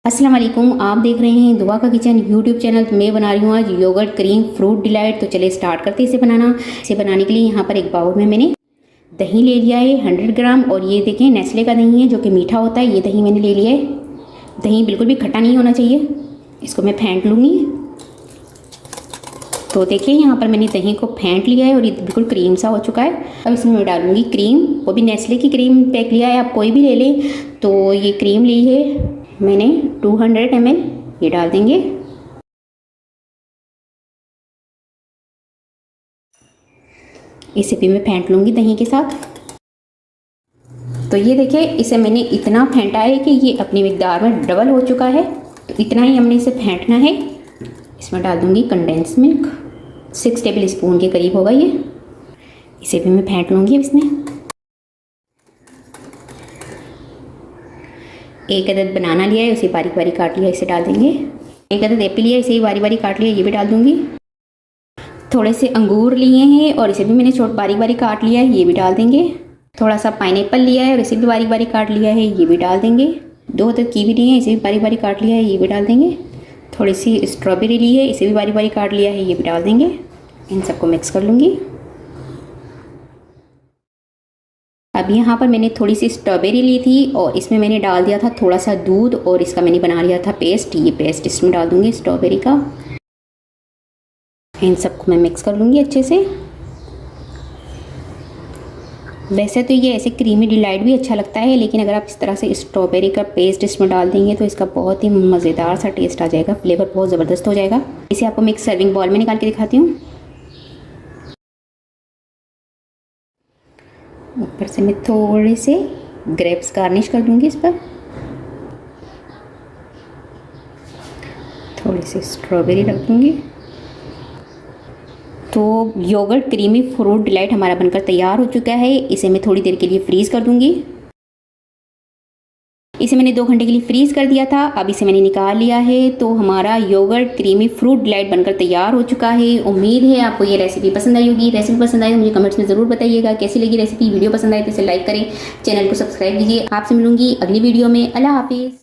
अस्सलाम वालेकुम, आप देख रहे हैं दुआ का किचन यूट्यूब चैनल। तो मैं बना रही हूँ आज योगर्ट क्रीम फ्रूट डिलाइट। तो चलिए स्टार्ट करते हैं इसे बनाना। इसे बनाने के लिए यहाँ पर एक बाउल में मैंने दही ले लिया है 100 ग्राम। और ये देखें नेस्ले का दही है जो कि मीठा होता है। ये दही मैंने ले लिया है। दही बिल्कुल भी खट्टा नहीं होना चाहिए। इसको मैं फेंट लूँगी। तो देखिए यहाँ पर मैंने दही को फेंट लिया है और ये बिल्कुल क्रीम सा हो चुका है। अब इसमें मैं डालूँगी क्रीम। वो भी नेस्ले की क्रीम पैक लिया है, आप कोई भी ले लें। तो ये क्रीम ली है मैंने 200 ml, ये डाल देंगे। इसे भी मैं फेंट लूँगी दही के साथ। तो ये देखिए इसे मैंने इतना फेंटा है कि ये अपनी मिकदार में डबल हो चुका है। तो इतना ही हमने इसे फेंटना है। इसमें डाल दूँगी कंडेंस मिल्क, 6 टेबल स्पून के करीब होगा ये। इसे भी मैं फेंट लूँगी। इसमें एक अदद बनाना लिया है, उसे बारीक बारीक काट लिया, इसे डाल देंगे। एक अदद एप्पल लिया, इसे बारीक बारीक काट लिया, ये भी डाल दूँगी। थोड़े से अंगूर लिए हैं और इसे भी मैंने बारीक बारीक काट लिया है, ये भी डाल देंगे। थोड़ा सा पाइनएप्पल लिया है और इसे भी बारीक बारीक काट लिया है, ये भी डाल देंगे। 2 अदद कीवी लिए हैं, इसे भी बारीक बारीक काट लिया है, ये भी डाल देंगे। थोड़ी सी स्ट्रॉबेरी ली है, इसे भी बारीक बारीक काट लिया है, ये भी डाल देंगे। इन सबको मिक्स कर लूँगी। अब यहाँ पर मैंने थोड़ी सी स्ट्रॉबेरी ली थी और इसमें मैंने डाल दिया था थोड़ा सा दूध और इसका मैंने बना लिया था पेस्ट। ये पेस्ट इसमें डाल दूँगी स्ट्रॉबेरी का। इन सबको मैं मिक्स कर लूँगी अच्छे से। वैसे तो ये ऐसे क्रीमी डिलाइट भी अच्छा लगता है, लेकिन अगर आप इस तरह से स्ट्रॉबेरी का पेस्ट इसमें डाल देंगे तो इसका बहुत ही मज़ेदार सा टेस्ट आ जाएगा, फ्लेवर बहुत ज़बरदस्त हो जाएगा। इसे आपको मैं एक सर्विंग बॉल में निकाल के दिखाती हूँ। ऊपर से मैं थोड़े से ग्रेप्स गार्निश कर दूँगी इस पर। थोड़ी सी स्ट्रॉबेरी रख दूँगी। तो योगर्ट क्रीमी फ्रूट डिलाइट हमारा बनकर तैयार हो चुका है। इसे मैं थोड़ी देर के लिए फ्रीज़ कर दूँगी। इसे मैंने 2 घंटे के लिए फ्रीज़ कर दिया था। अब इसे मैंने निकाल लिया है। तो हमारा योगर्ट क्रीमी फ्रूट डिलाइट बनकर तैयार हो चुका है। उम्मीद है आपको ये रेसिपी पसंद आई होगी। रेसिपी पसंद आई तो मुझे कमेंट्स में ज़रूर बताइएगा कैसी लगी रेसिपी। वीडियो पसंद आए तो इसे लाइक करें, चैनल को सब्सक्राइब कीजिए। आपसे मिलूंगी अगली वीडियो में। अल्लाह हाफिज़।